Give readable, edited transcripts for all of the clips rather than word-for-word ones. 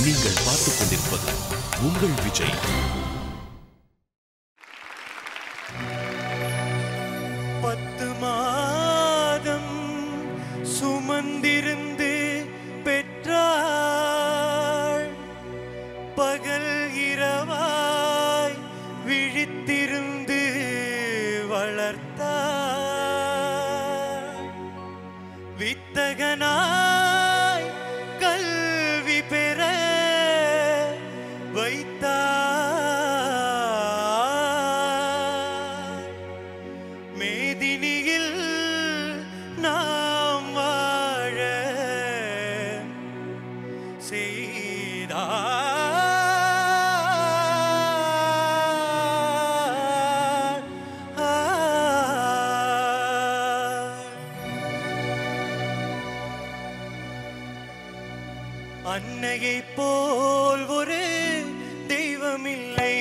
நீங்கள் பார்த்துக் கொண்டிருப்பது உங்கள் விஜய். பத்து மாதம் சுமந்திருந்து பெற்றாள், பகல் இரவாய் விழித்திருந்து வளர்த்தாள், வித்தகனாய் கல்வி பெற வைத்தாள், மேதினியில் நாம் வாழ செய்தாள். அன்னையை போல் ஒரு தெய்வமில்லை,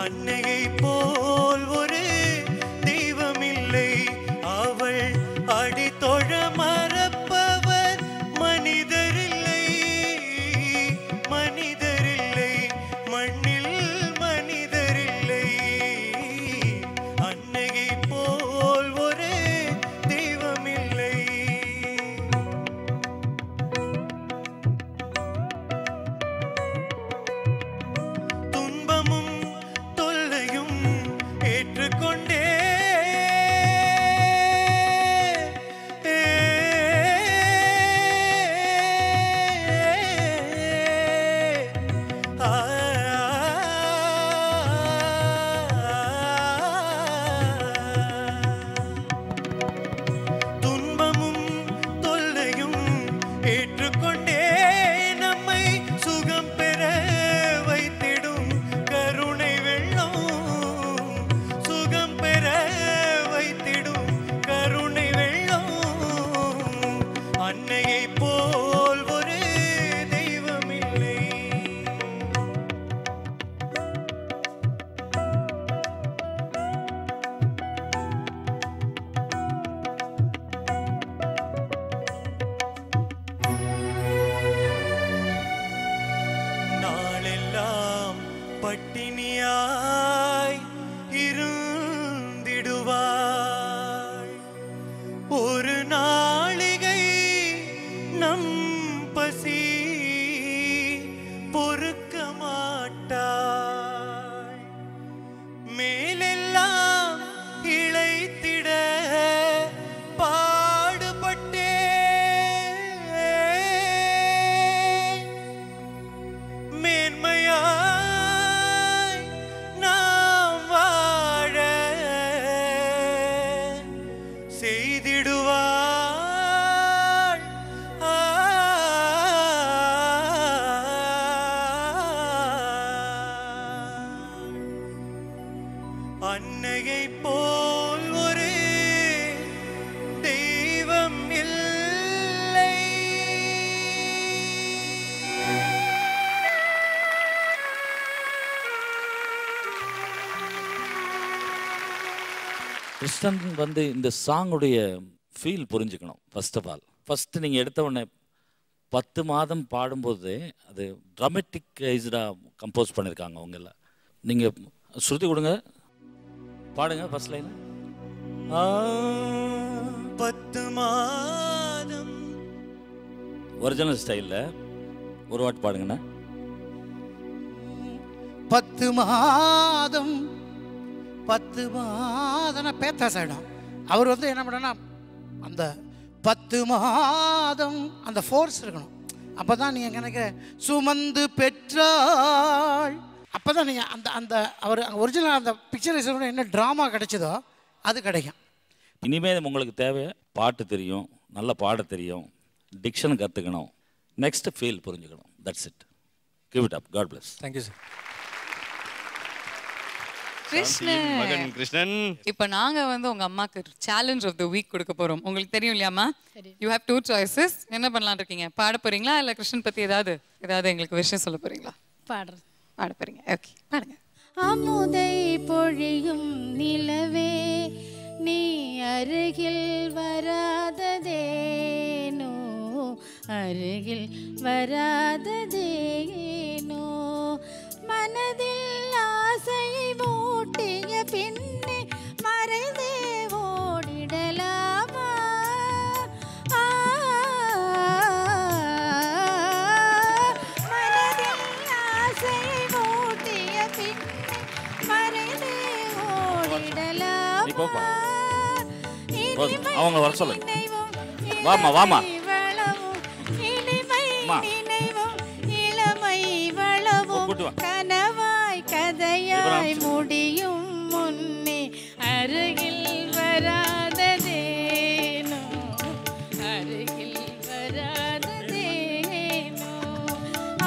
அன்னையை போல் ஒரு தெய்வமில்லை, அவள் அடித்தொழ மறப்பவர் மனிதரில்லை, மனிதரில்லை, மண்ணில் மனிதரில்லை, அன்னையை போல் ஒரு தெய்வமில்லை. துன்பமும் தொல்லையும் ஏற்றுக்கொண்டே துன்பமும் தொல்லையும் ஏற்றுக்கொண்டே நம்மை சுகம் பெற வைத்திடும் கருணை வெள்ளம், சுகம் பெற வைத்திடும் கருணை வெள்ளம், அன்னையை போல் ஒரு தெய்வமில்லை. நாளெல்லாம் பட்டினியாய் இருந்திடுவாய், ஒரு நாளிகை நம் பசி பொறுக்க மாட்டாய், மேலெல்லாம் இளைத்திட பாடுபட்டே மேன்மையாய் நாம் வாழ செய்திடுவாள். அன்னையை போல் ஒரு தெய்வம் இல்லை. கிருஷ்ணன் இந்த சாங்குடைய ஃபீல் புரிஞ்சுக்கணும். ஃபர்ஸ்ட் ஆஃப் ஆல் நீங்கள் எடுத்த உடனே 10 மாதம் பாடும்போது அது ட்ராமட்டிக்கைஸ்டாக கம்போஸ் பண்ணியிருக்காங்க அவங்கள. நீங்கள் ஸ்ருதி கொடுங்க, பாடுங்க ஃபர்ஸ்ட் லைன். 10 மாதம் ஒரிஜினல் ஸ்டைலில் ஒரு வாட் பாடுங்கண்ணா. 10 மாதம் 10 மாதம் பேத்தாஸ் ஆகிடும். அவர் என்ன பண்ணனா அந்த 10 மாதம் அந்த ஃபோர்ஸ் இருக்கணும். அப்போ தான் நீங்கள் எனக்கு சுமந்து பெற்றாள், அப்போ தான் நீங்கள் அந்த அந்த அவர் ஒரிஜினல் அந்த பிக்சரைசேஷன் என்ன ட்ராமா கிடைச்சதோ அது கிடைக்கும். இனிமேல் உங்களுக்கு தேவை பாட்டு தெரியும், நல்லா பாட தெரியும், டிக்ஷன் கற்றுக்கணும், நெக்ஸ்ட் ஃபீல் புரிஞ்சுக்கணும். That's it. Give it up. God bless. Thank you sir. Krishnan, இப்போ நாங்க உங்க அம்மாக்கு சேலஞ்ச் ஆஃப் தி வீக் கொடுக்க போறோம். உங்களுக்கு தெரியும் இல்லையாமா? You have 2 choices. என்ன பண்ணலாம் இருக்கீங்க? பாட போறீங்களா இல்ல கிருஷ்ணன் பத்தி ஏதாவது எங்களுக்கு விஷயம் சொல்ல போறீங்களா? பாட போறீங்க. ஓகே, பாடுங்க. அமுதை பொழியும் நிலவே நீ அருகில் வராததேனோ அருகில் வராததேனோ மனதில் ஆசையை மூட்டிய பின்னே மறைந்தே ஓடிடலாமா மனதில் ஆசையை மூட்டிய பின்னே மறைந்தே ஓடிடலாமா அவங்க வர சொல்லுங்க. வாமா வாமா கனவாய் கதையாய் முடியும் முன்னே அருகில் வராததேனோ அருகில் வராததேனோ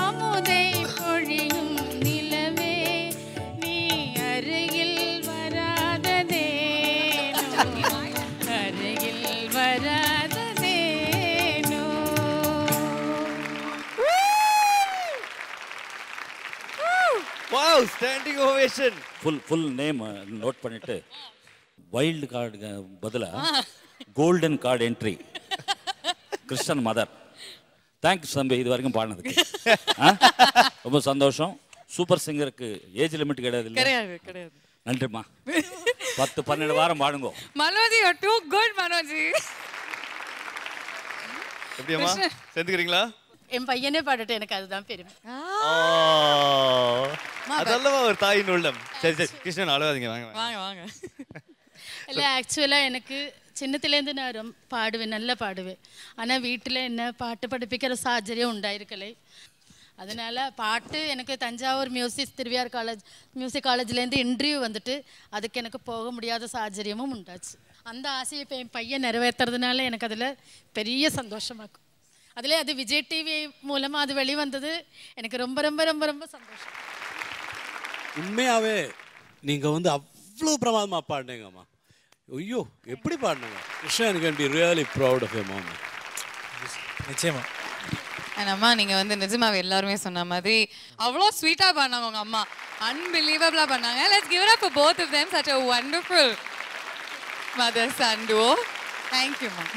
அமுதை பொழியும் நிலவே நீ அருகில் வராததேனோ அருகில் வராததேனோ. Wow, standing ovation. Full name note பண்ணிட்டு வைல்டு கார்டு பதிலா golden card entry Krishnan mother. Thanks தம்பி இது வரைக்கும் பாடினதுக்கு. ரொம்ப சந்தோஷம். சூப்பர் சிங்கருக்கு ஏஜ் லிமிட் கிடையாது இல்லை? கிடையாது. நன்றிம்மா. 10-12 வாரம் பாடுங்க. மனோஜி யூ ஆர் டூ குட் மனோஜி. எப்படியம்மா சேர்ந்துக்கிறீங்களா? என் பையனே பாடட்டும், எனக்கு அதுதான் பெருமை. அதல்லவா ஒரு தாயின் உள்ளம். சரி சரி கிருஷ்ணன் அழுவாதீங்க, வாங்க வாங்க வாங்க. இல்லை ஆக்சுவலாக எனக்கு சின்னத்துலேருந்து நான் பாடுவேன், நல்லா பாடுவேன். ஆனால் வீட்டில் என்ன பாட்டு படிப்பிக்கிற சாஹச்சரியம் உண்டாயிருக்கலை. அதனால் பாட்டு எனக்கு தஞ்சாவூர் திருவியார் மியூசிக் காலேஜ்லேருந்து இன்டர்வியூ வந்துட்டு அதுக்கு எனக்கு போக முடியாத சாஹச்சரியமும் உண்டாச்சு. அந்த ஆசையை இப்போ என் பையன் நிறைவேற்றுறதுனால எனக்கு அதில் பெரிய சந்தோஷமாக்கும். அதில் அது விஜய் டிவி மூலமாக அது வெளிவந்தது எனக்கு ரொம்ப ரொம்ப ரொம்ப ரொம்ப சந்தோஷம். உண்மையாகவே நீங்கள் வந்து அவ்வளோ பிரமாதமாக பாடினீங்கம்மா. ஐயோ எப்படி பாடினீங்க Krishnan. Can be really proud of your mom. நிச்சயமா. அம்மா நீங்கள் வந்து நிஜமாவே எல்லாருமே சொன்ன மாதிரி அவ்வளோ ஸ்வீட்டாக பண்ணாங்க உங்கள் அம்மா. அன்பிலீவபிளாக பண்ணாங்க. Let's give it up for both of them. Such a wonderful mother son duo. Thank you, ma'am.